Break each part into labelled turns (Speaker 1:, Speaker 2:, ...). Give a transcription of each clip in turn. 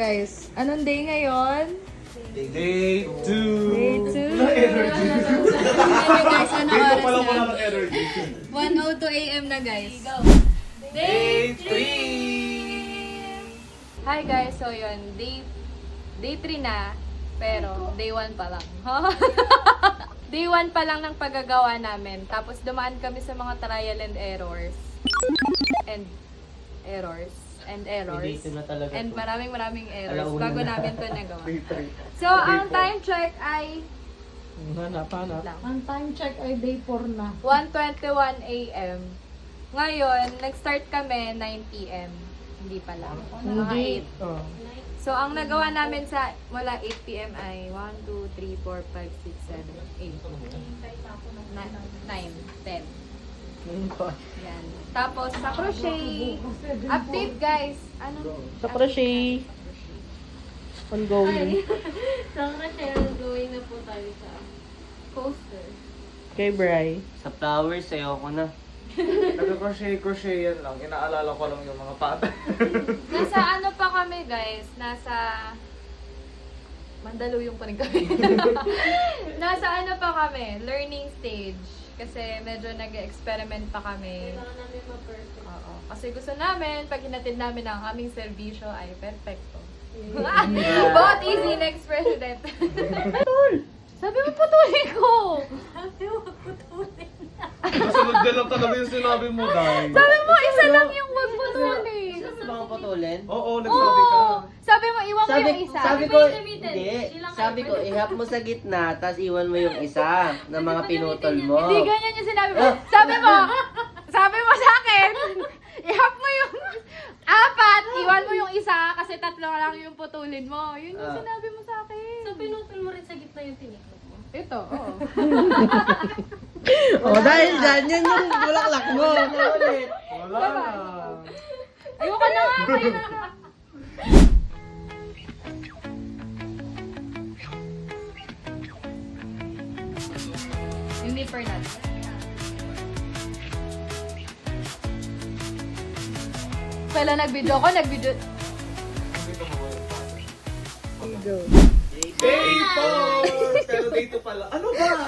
Speaker 1: guys. Anong day ngayon?
Speaker 2: Day 2.
Speaker 1: Day 2.
Speaker 3: Guys, ano
Speaker 2: Dito
Speaker 3: oras
Speaker 2: pala
Speaker 3: na?
Speaker 2: wala ng energy.
Speaker 3: 1:02 AM na guys.
Speaker 2: Day 3.
Speaker 1: Hi guys, so yun, day 3 na, pero day 1 pa lang. Day 1 pa lang ng paggagawa namin. Tapos dumaan kami sa mga trial and errors. And errors.
Speaker 4: Dito na talaga
Speaker 1: And
Speaker 4: to.
Speaker 1: maraming errors
Speaker 4: Alauna
Speaker 1: bago
Speaker 4: na.
Speaker 1: namin to nagawa.
Speaker 2: Day 3.
Speaker 1: So, ang time check ay
Speaker 4: Hanap.
Speaker 5: Ang time check ay day 4 na.
Speaker 1: 1:21 AM. Ngayon, nag-start kami 9 PM. Hindi pa lang. Mga 8.
Speaker 4: Oh.
Speaker 1: So, ang nagawa namin sa mula 8 PM ay 1, 2, 3, 4, 5, 6, 7, 8, 9, 10. Yan. Tapos, sa crochet, update guys. Ano?
Speaker 4: Sa crochet. Ongoing.
Speaker 3: Sa crochet, going na po tayo sa coaster.
Speaker 4: Kay Bri.
Speaker 6: Sa flowers, ayoko na.
Speaker 2: Nag-crochet yan lang. Inaalala ko lang yung mga pattern.
Speaker 1: Nasa ano pa kami guys? Nasa Mandaluyong pa rin kami. Nasa ano pa kami? Learning stage. Kasi medyo nag-experiment pa kami.
Speaker 3: Kailangan namin ma-perfect.
Speaker 1: Oo. Kasi gusto namin, pag hinatid namin ang aming serbisyo ay perfecto. Both easy next president. Sabi mo patuloy ko!
Speaker 3: Sabi mo, putulin.
Speaker 2: Kasunod ka lang talaga yung sinabi mo, Day.
Speaker 1: Sabi mo isa lang yung wag patuloy.
Speaker 6: Gusto bang putulin?
Speaker 2: Oo, nagsabi ka.
Speaker 1: Oo! Sabi mo iwan mo yung isa.
Speaker 6: Sabi ko,
Speaker 3: Sabi mo, intermittent.
Speaker 6: hindi.
Speaker 3: Silang
Speaker 6: Sabi ko, ihap mo sa gitna, tapos iwan mo yung isa na mga pinutol mo.
Speaker 1: Hindi ganyan yung sinabi mo. Sabi mo sa akin, ihap mo yung apat, iwan mo yung isa kasi tatlo lang yung putulin mo. Yun yung sinabi mo sa akin.
Speaker 3: So, pinutol mo rin sa gitna yung tiniklop mo.
Speaker 1: Ito, oo.
Speaker 4: Oh, dahil dyan, yan yung bulaklak mo.
Speaker 2: Wala na.
Speaker 1: Ayoko na nga, kayo na nga. Hindi per natin. Kailan nag-video ako, nag-video.
Speaker 2: Day 4! Pero day 2 pala. Ano ba?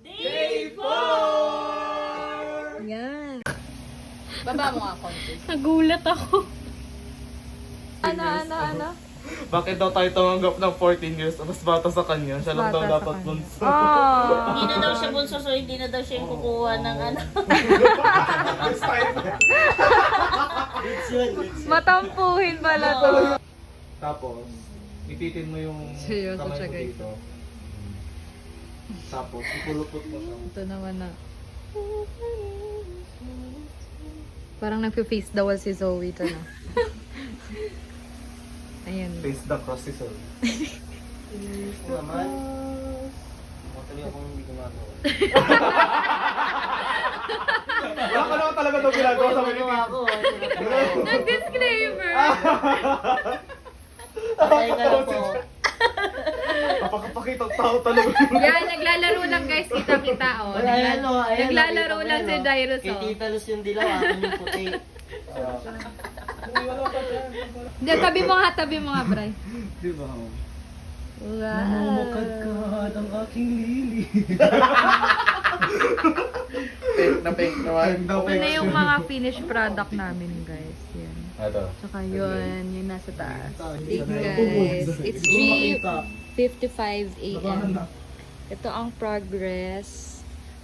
Speaker 2: Day 4!
Speaker 1: Yan. Baba mo nga konti.
Speaker 3: Nagulat ako.
Speaker 1: Ano?
Speaker 2: Bakit daw tayo tumanggap ng 14 years? Mas bata sa kanya. Siya lang daw
Speaker 1: Bata sa
Speaker 2: dapat
Speaker 1: kanya.
Speaker 2: bunso.
Speaker 3: Hindi na daw siya bunso, so hindi na daw siya yung kukuha ng ano.
Speaker 1: Matampuhin pala to.
Speaker 2: Tapos, ititin mo yung
Speaker 1: Seryoso
Speaker 2: kamay
Speaker 1: siya,
Speaker 2: mo
Speaker 1: guys.
Speaker 2: dito. Tapos, ipulupot mo siya.
Speaker 1: Ito naman na. Parang nagpe-face the wall si Zoe ito na. Ayan.
Speaker 2: Face the cross is all.
Speaker 6: Naman. Matuloy akong hindi gumagawa.
Speaker 2: Wala ka naman talaga daw ginagawa sa mga
Speaker 6: Ako,
Speaker 1: Nag-disclaimer!
Speaker 6: patay ka na po.
Speaker 2: Kapag-pakitang tao talaga.
Speaker 1: Yan, naglalaro lang guys, kita-kita oh.
Speaker 6: Ayan, oh, ayan,
Speaker 1: Naglalaro
Speaker 6: nakita mo
Speaker 1: lang
Speaker 6: yan,
Speaker 1: si
Speaker 6: oh.
Speaker 1: Jairus
Speaker 6: Kay
Speaker 1: oh.
Speaker 6: Tita Luz yung dilaw, akin yung puti.
Speaker 1: Hindi, tabi mo nga, Bray.
Speaker 2: Di ba?
Speaker 1: Wow.
Speaker 6: Mamukadkad ang aking lili.
Speaker 2: Pink naman.
Speaker 1: Ito na yung mga finished product namin guys. Yan.
Speaker 2: Ito.
Speaker 1: Tsaka yun, yung nasa taas. Hey guys, it's 3:55 AM. Ito ang progress.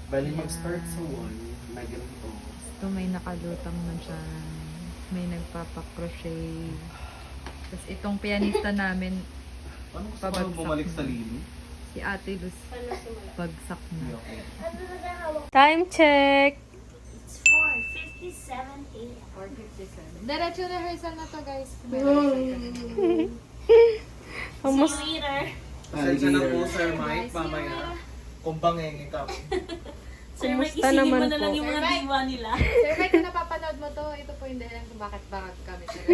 Speaker 2: Bali mag-start sa wall. May ganito.
Speaker 1: Ito may nakalutang na dyan. May nagpapakrochet. Tapos itong pianista namin,
Speaker 2: Paano gusto ko bumalik sa lili?
Speaker 1: si Ate Luz, bagsak na.
Speaker 2: Okay.
Speaker 1: Time check!
Speaker 3: It's 4:57 AM.
Speaker 1: Diretso rehearsal na to guys.
Speaker 3: See you later.
Speaker 2: Pasensya na po, Sir Mike. Mamaya. Kung bangengin ka.
Speaker 3: Sir Mike,
Speaker 4: Kumusta
Speaker 3: isingin
Speaker 4: naman
Speaker 3: mo na lang
Speaker 4: po?
Speaker 3: yung mga diwa nila.
Speaker 1: Sir Mike, kung napapanood mo to, ito po yung dahilan kung bakit kami sir.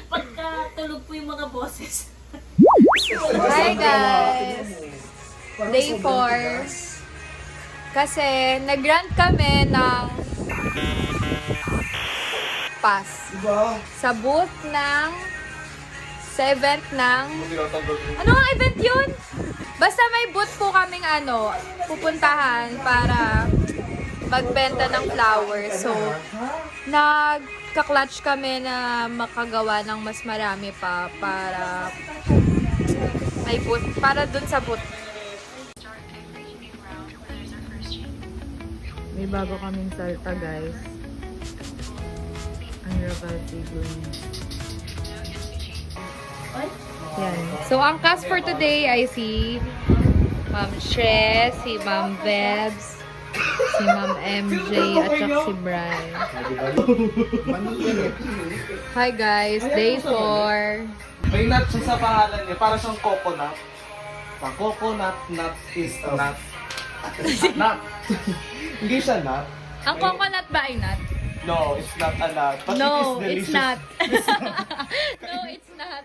Speaker 3: Pagka tulog po yung mga boses.
Speaker 1: Hi guys! Day 4. Kasi nag-grant kami ng pass.
Speaker 2: Diba?
Speaker 1: Sa booth ng 7th ng...
Speaker 2: Hindi ka tanggol.
Speaker 1: Ano nga event yun? Basta may booth po kaming pupuntahan para magbenta ng flowers. So, nagka-clutch kami na makagawa ng mas marami pa para may booth, para dun sa booth.
Speaker 4: May bago kaming salta, guys. Ang Raval Tigong.
Speaker 1: Yan. So, ang cast for today ay si Ma'am Shrez, si Ma'am Vebs, si Ma'am MJ, at saka si Brian. Hi guys, day 4.
Speaker 2: May nut siya sa pangalan niya. Para siyang coconut. Ang coconut nut is a nut. Nut. Hindi siya nut.
Speaker 1: Ang coconut ba ay nut?
Speaker 2: No, it's not a nut. But
Speaker 1: No,
Speaker 2: it is delicious.
Speaker 1: it's not. No, it's not.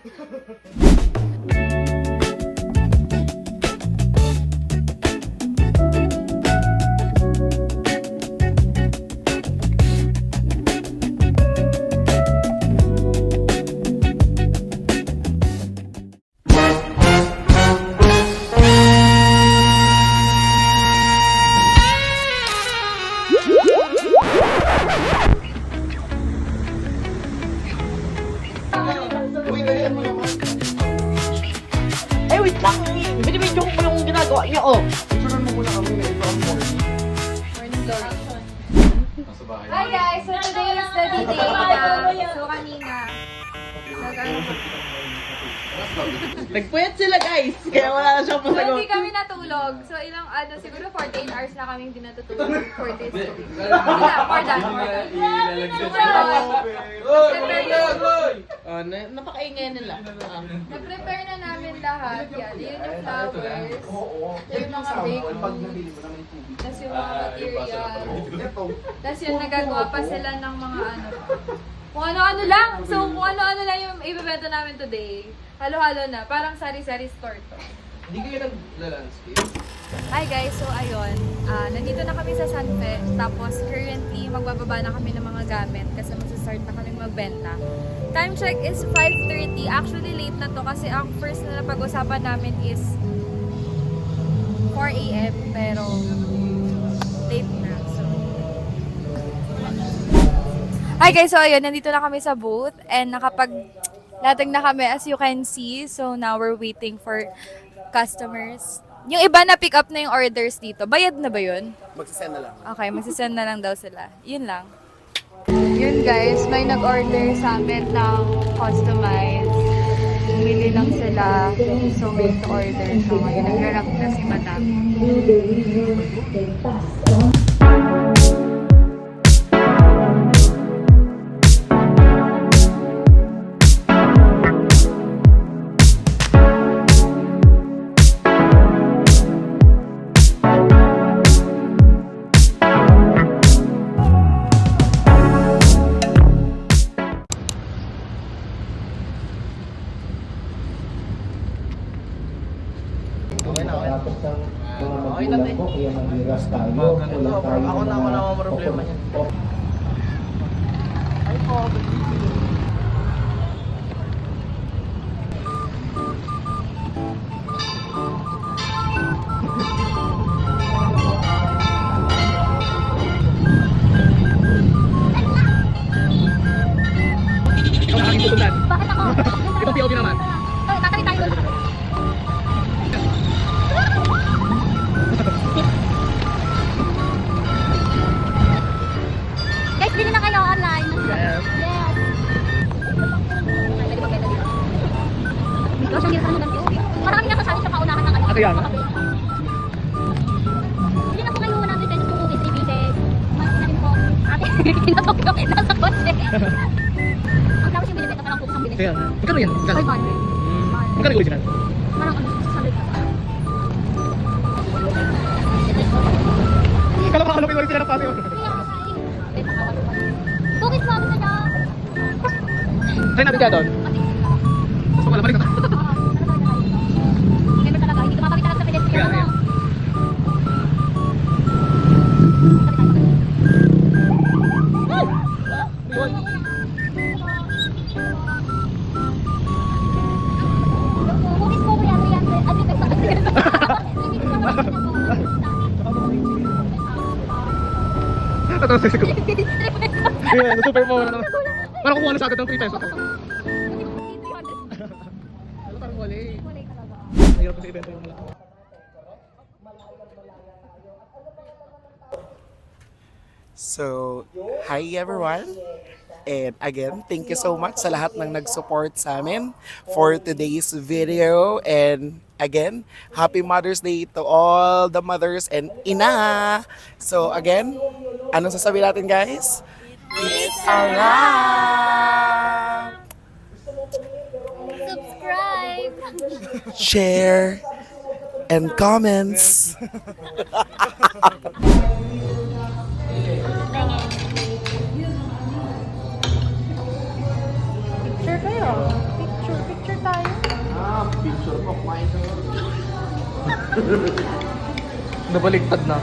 Speaker 4: Eh, wait lang! Binibidyo ko yung ginagawa niya, oh!
Speaker 2: Picturean mo muna kami. Ito ang morning.
Speaker 1: Morning glory.
Speaker 2: Nasa bahay.
Speaker 1: Hi guys! So today is the D-Day na. So kanina,
Speaker 4: Nagpuyat sila, guys! Kaya wala na siyang
Speaker 1: So
Speaker 4: masagot.
Speaker 1: hindi kami natulog. So ilang, siguro 14 hours na kaming di natutulog for this day. More than.
Speaker 4: Napakaingay nila.
Speaker 1: Na-prepare na namin lahat. Yan, yun yung flowers. Yung mga bake. Tapos yung mga materials. Tapos yun, nagagawa pa sila ng mga kung ano-ano lang. So, kung ano-ano lang yung ibibenta namin today. Halo-halo na. Parang sari-sari store to.
Speaker 2: Hindi kayo nag-landscape?
Speaker 1: Hi guys, so ayun, nandito na kami sa Sanfe, tapos currently magbababa na kami ng mga gamit kasi mag-start na kami magbenta. Time check is 5:30, actually late na to kasi ang first na napag-usapan namin is 4 AM, pero late na. So. Hi guys, so ayun, nandito na kami sa booth and nakapag-latag na kami as you can see, so now we're waiting for customers. Yung iba na pick up na yung orders dito. Bayad na ba yun?
Speaker 2: Magsisend na lang.
Speaker 1: Okay, magsisend na lang daw sila. Yun lang. Yun guys, may nag-order sa amin ng customized. Bumili lang sila. So, wait to order. So, ngayon nag-rank na si Madam.
Speaker 6: Ako na ang problema niya.
Speaker 3: Bakit ako?
Speaker 2: Ito POV naman.
Speaker 3: Tatali tayo. Guys, bili na kayo online. Yes. Pwede ba benta dito? Ikaw siya nila ng POV. Marami na kasali sa paunahan ng ano.
Speaker 2: Ate yan.
Speaker 3: Bili na po kayo 100 pesos po 3 pieces. Mas na rin po. Ate, kinatok ko kita sa kotse. Ang tapos yung binibenta ka lang po sa bilis.
Speaker 2: Kaya, magkano yan?
Speaker 3: 500.
Speaker 2: Magkano yung original?
Speaker 3: Parang ano, 600 pa.
Speaker 2: Kala ko yung original ng pati.
Speaker 3: Bukit mo ako na dyan.
Speaker 2: Try natin kaya doon. Gusto ko lang, balik na.
Speaker 3: Ganun talaga, hindi tumatabi talaga sa pedestrian.
Speaker 2: Kaya,
Speaker 3: Ano?
Speaker 2: Ito, ko. Yeah, super mo na. Parang kumuha na sa atin ng 3 pesos. Parang wala eh. Mahirap kasi ibenta yung malaki.
Speaker 7: So, hi everyone. And again, thank you so much sa lahat ng nag-support sa amin for today's video. And again, Happy Mother's Day to all the mothers and ina. So again, anong sasabihin natin guys? It's a wrap!
Speaker 3: Subscribe!
Speaker 7: Share and comments.
Speaker 5: Picture kayo. Picture tayo.
Speaker 2: Nabaligtad na.